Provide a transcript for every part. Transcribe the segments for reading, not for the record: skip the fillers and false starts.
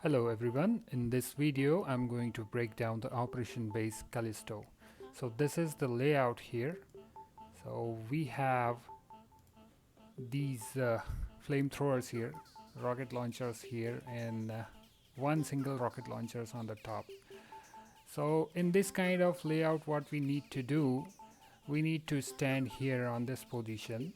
Hello everyone, in this video I'm going to break down the operation base Callisto. So this is the layout here. So we have these flamethrowers here, rocket launchers here, and one single rocket launchers on the top. So in this kind of layout, what we need to do, we need to stand here on this position,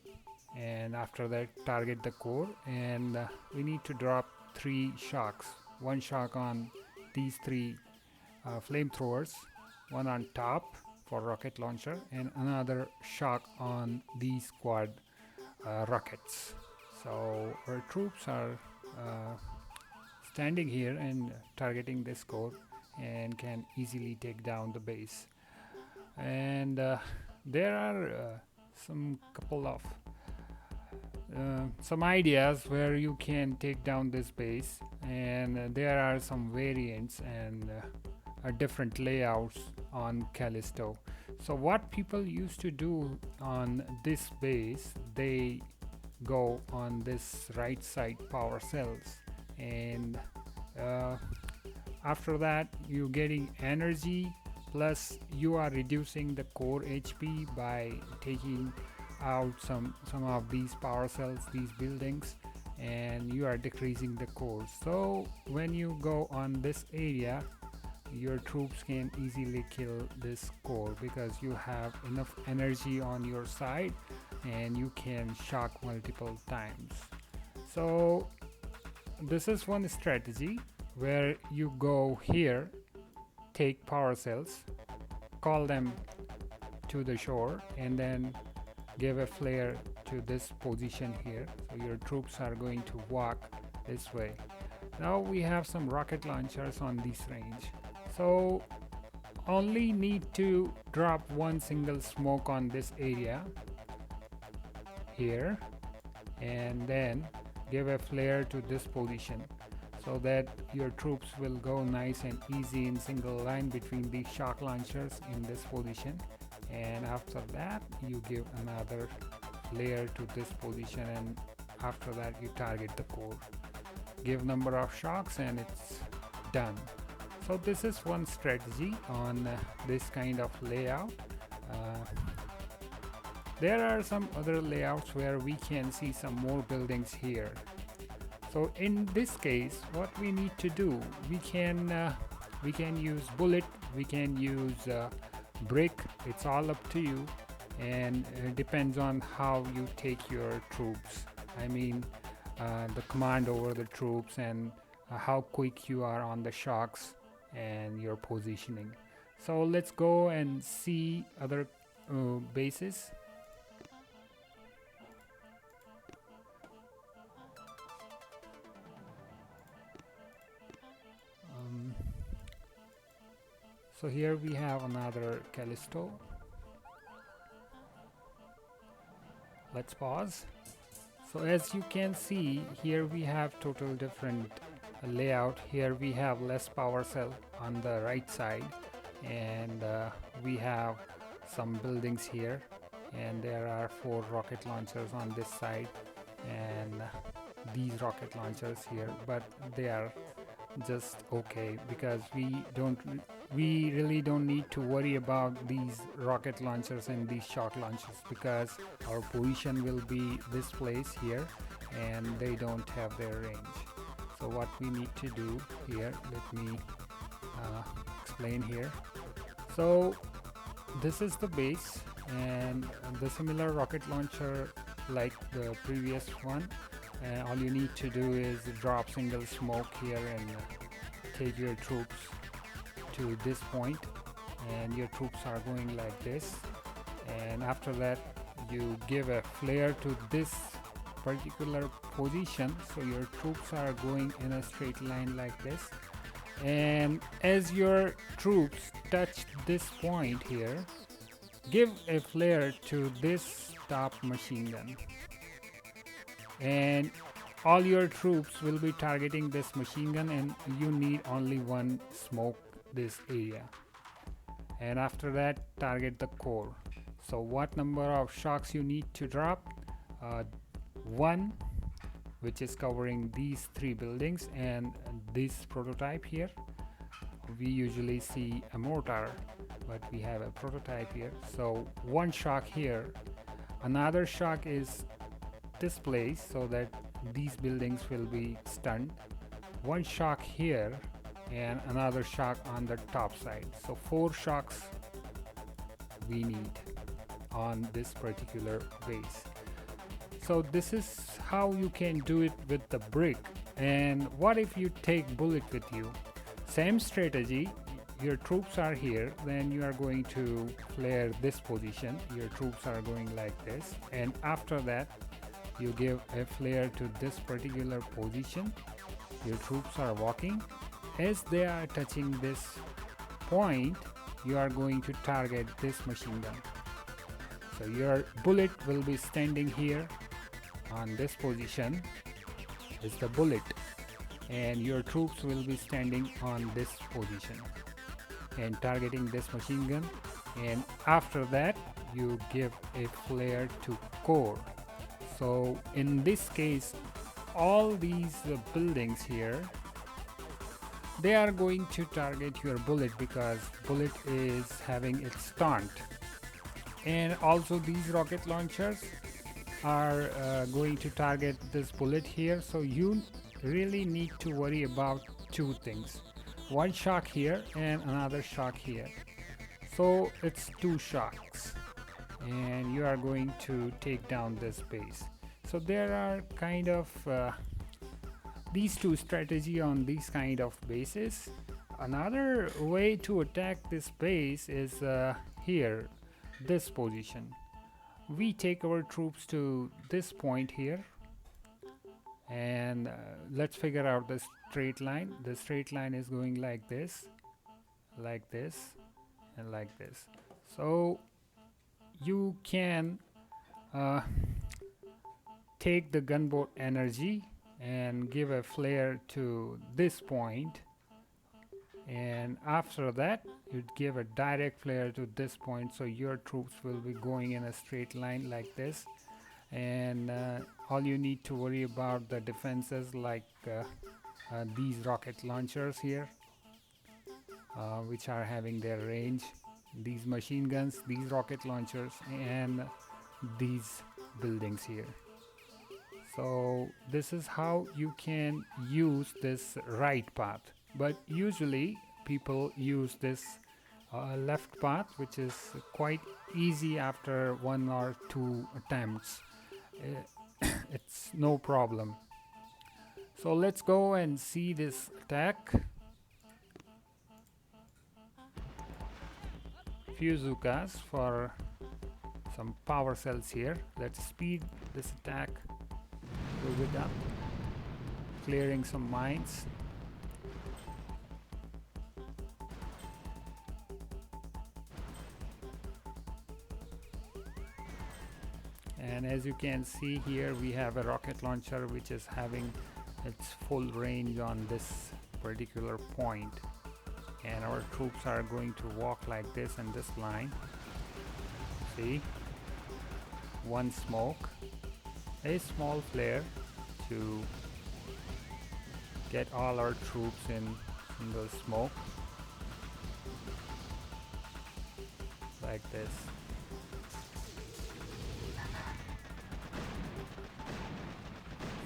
and after that target the core, and we need to drop 3 shocks. One shock on these 3 flamethrowers, one on top for rocket launcher, and another shock on these quad rockets. So our troops are standing here and targeting this core and can easily take down the base. And there are some couple of some ideas where you can take down this base, and there are some variants and different layouts on Callisto. So what people used to do on this base, they go on this right side power cells, and after that you getting energy, plus you are reducing the core HP by taking out some of these power cells, these buildings, and you are decreasing the core. So when you go on this area, your troops can easily kill this core because you have enough energy on your side and you can shock multiple times. So this is one strategy where you go here, take power cells, call them to the shore, and then give a flare to this position here. So your troops are going to walk this way. Now we have some rocket launchers on this range. So only need to drop one single smoke on this area here, and then give a flare to this position, so that your troops will go nice and easy in single line between these shock launchers in this position. And after that you give another layer to this position, and after that you target the core, give number of shocks, and it's done. So this is one strategy on this kind of layout. There are some other layouts where we can see some more buildings here. So in this case, what we need to do, we can use bullet, we can use brick. It's all up to you, and it depends on how you take your troops. I mean, the command over the troops, and how quick you are on the shocks and your positioning. So let's go and see other bases. So here we have another Callisto. Let's pause. So as you can see, here we have total different layout. Here we have less power cell on the right side, and we have some buildings here, and there are 4 rocket launchers on this side, and these rocket launchers here, but they are just okay because we really don't need to worry about these rocket launchers and these shock launchers, because our position will be this place here and they don't have their range. So what we need to do here, let me explain here. So this is the base, and the similar rocket launcher like the previous one. All you need to do is drop single smoke here and take your troops to this point, and your troops are going like this, and after that you give a flare to this particular position, so your troops are going in a straight line like this, and as your troops touch this point here, give a flare to this top machine gun, and all your troops will be targeting this machine gun, and you need only one smoke this area, and after that target the core. So what number of shocks you need to drop? 1 which is covering these 3 buildings and this prototype here. We usually see a mortar, but we have a prototype here. So one shock here, another shock is displaced so that these buildings will be stunned. One shock here and another shock on the top side. So 4 shocks we need on this particular base. So this is how you can do it with the brick. And what if you take bullet with you? Same strategy. Your troops are here, then you are going to flare this position. Your troops are going like this, and after that you give a flare to this particular position. Your troops are walking. As they are touching this point, you are going to target this machine gun. So your bullet will be standing here on this position is the bullet, and your troops will be standing on this position and targeting this machine gun. And after that you give a flare to core. So in this case, all these buildings here, they are going to target your bullet because bullet is having its taunt. And also these rocket launchers are going to target this bullet here. So you really need to worry about 2 things, one shock here and another shock here. So it's 2 shocks and you are going to take down this base. So there are kind of these 2 strategy on these kind of bases. Another way to attack this base is here, this position. We take our troops to this point here, and let's figure out the straight line. The straight line is going like this, and like this. So you can take the gunboat energy and give a flare to this point, and after that you'd give a direct flare to this point. So your troops will be going in a straight line like this, and all you need to worry about the defenses like these rocket launchers here, which are having their range, these machine guns, these rocket launchers, and these buildings here. So this is how you can use this right path, but usually people use this left path, which is quite easy after 1 or 2 attempts. It's no problem. So let's go and see this attack. Few Zukas for some power cells here. Let's speed this attack a little bit up, clearing some mines. And as you can see here, we have a rocket launcher which is having its full range on this particular point, and our troops are going to walk like this in this line. See, one smoke, a small flare to get all our troops in the smoke like this.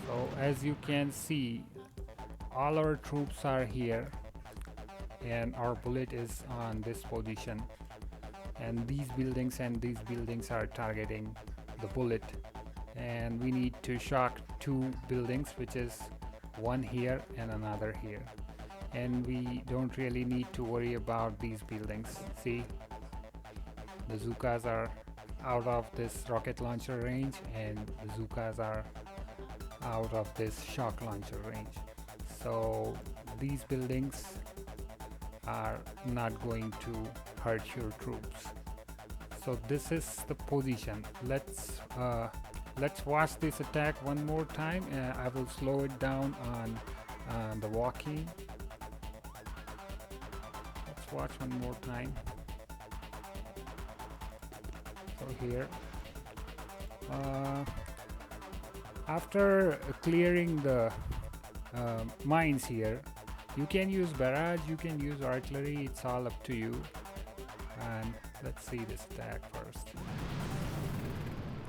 So as you can see, all our troops are here and our bullet is on this position, and these buildings are targeting the bullet, and we need to shock 2 buildings, which is one here and another here, and we don't really need to worry about these buildings. See, the Zukas are out of this rocket launcher range and the Zukas are out of this shock launcher range. So these buildings are not going to hurt your troops. So this is the position. Let's watch this attack one more time. I will slow it down on the walkie. Let's watch one more time. So here After clearing the mines here, you can use barrage, you can use artillery, it's all up to you. And let's see this attack first.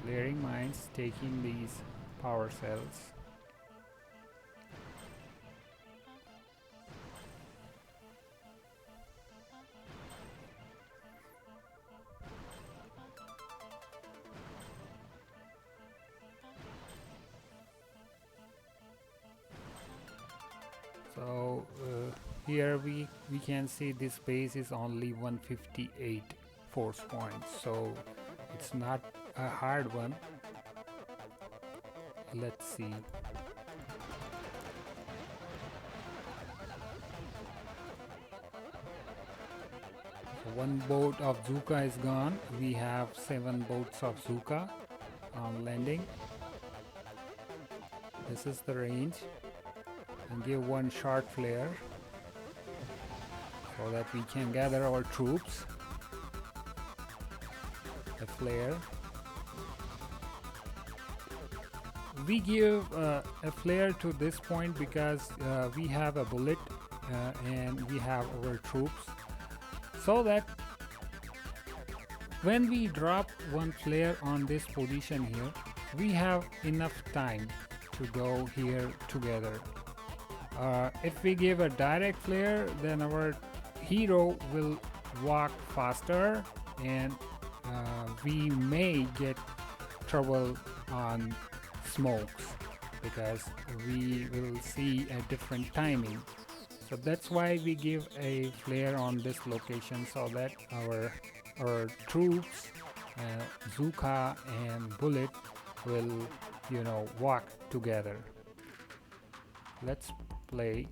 Clearing mines, taking these power cells. So here we can see this base is only 158 force points, so it's not a hard one. Let's see. So one boat of Zuka is gone. We have 7 boats of Zuka on landing. This is the range. And give one short flare so that we can gather our troops. A flare. We give a flare to this point because we have a bullet and we have our troops, so that when we drop one flare on this position here, we have enough time to go here together. If we give a direct flare, then our hero will walk faster and we may get trouble on smokes because we will see a different timing. So that's why we give a flare on this location, so that our troops, Zuka and Bullet, will walk together. Let's play.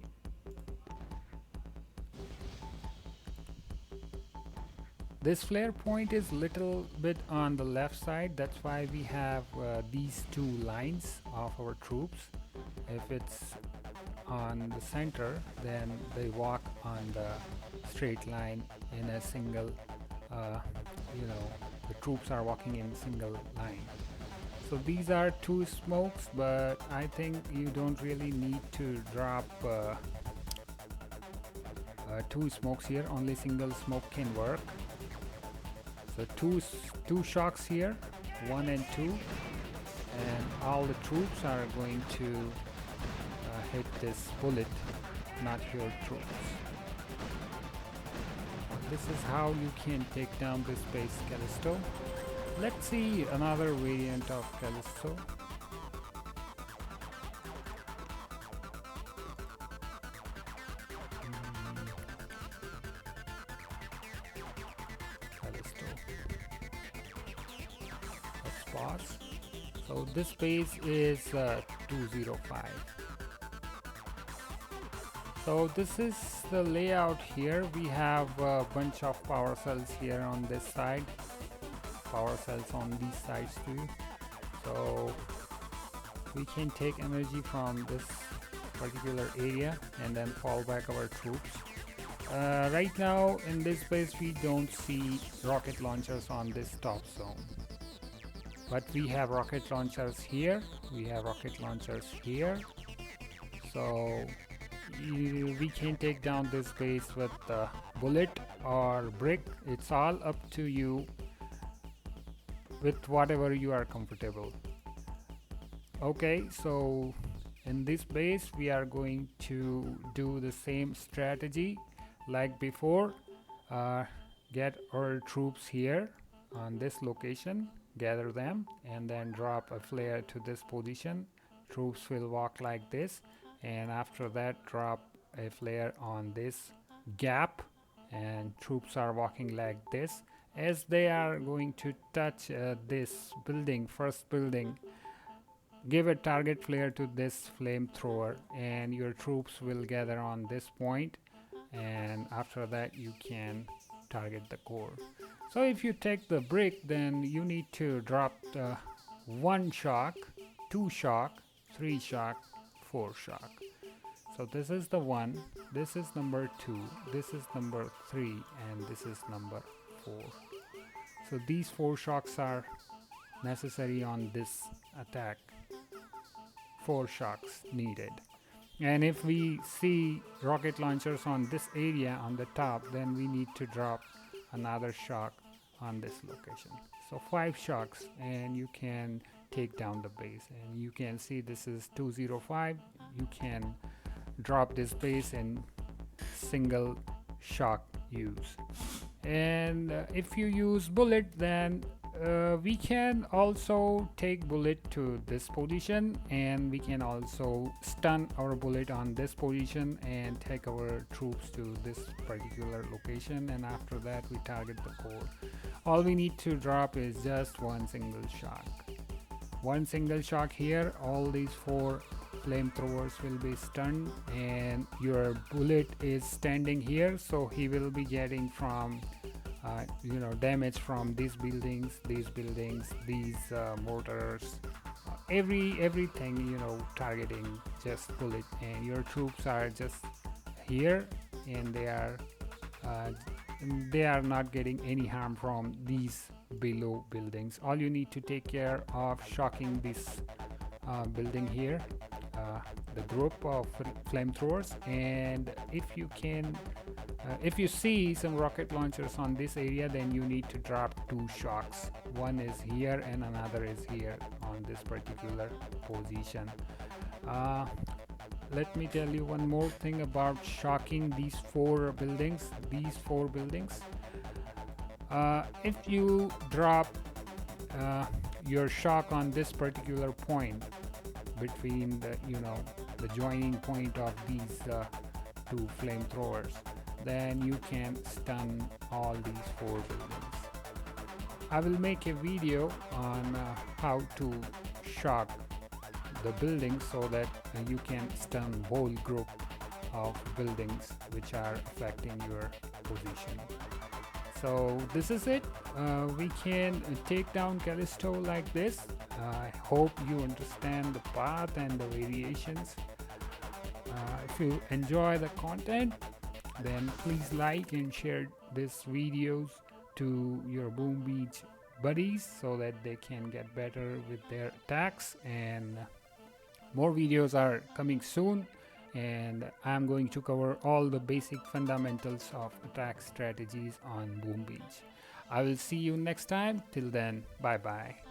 This flare point is little bit on the left side, that's why we have these 2 lines of our troops. If it's on the center, then they walk on the straight line in a single, the troops are walking in single line. So these are 2 smokes, but I think you don't really need to drop 2 smokes here, only single smoke can work. So two shocks here, 1 and 2, and all the troops are going to hit this bullet, not your troops. This is how you can take down this base Callisto. Let's see another variant of Callisto. Callisto. Let's pause. So this base is 205. So this is the layout here. We have a bunch of power cells here on this side, power cells on these sides too. So we can take energy from this particular area and then fall back our troops. Right now in this base we don't see rocket launchers on this top zone, but we have rocket launchers here, we have rocket launchers here, so we can take down this base with bullet or brick. It's all up to you, with whatever you are comfortable. Okay, so in this base we are going to do the same strategy like before. Get our troops here on this location, gather them, and then drop a flare to this position. Troops will walk like this, and after that drop a flare on this gap, and troops are walking like this. As they are going to touch this building, first building, give a target flare to this flamethrower and your troops will gather on this point, and after that you can target the core. So if you take the brick, then you need to drop the 1 shock, 2 shock, 3 shock, 4 shock. So this is the 1, this is number 2, this is number 3, and this is number 4. So these 4 shocks are necessary on this attack. 4 shocks needed. And if we see rocket launchers on this area on the top, then we need to drop another shock on this location. So 5 shocks and you can take down the base. And you can see this is 205. You can drop this base in single shock use. And if you use bullet, then we can also take bullet to this position, and we can also stun our bullet on this position and take our troops to this particular location, and after that we target the core. All we need to drop is just one single shock. One single shock here, all these 4 flamethrowers will be stunned, and your bullet is standing here, so he will be getting from damage from these buildings, these mortars, everything, targeting just bullet, and your troops are just here, and they are not getting any harm from these below buildings. All you need to take care of shocking this building here, the group of flamethrowers, and if you see some rocket launchers on this area, then you need to drop 2 shocks. One is here and another is here on this particular position. Let me tell you one more thing about shocking these 4 buildings. If you drop your shock on this particular point between the joining point of these 2 flamethrowers, then you can stun all these 4 buildings. I will make a video on how to shock the buildings so that you can stun whole group of buildings which are affecting your position. So this is it. We can take down Callisto like this. I hope you understand the path and the variations. If you enjoy the content, then please like and share these videos to your Boom Beach buddies so that they can get better with their attacks. And more videos are coming soon, and I'm going to cover all the basic fundamentals of attack strategies on Boom Beach. I will see you next time. Till then, bye bye.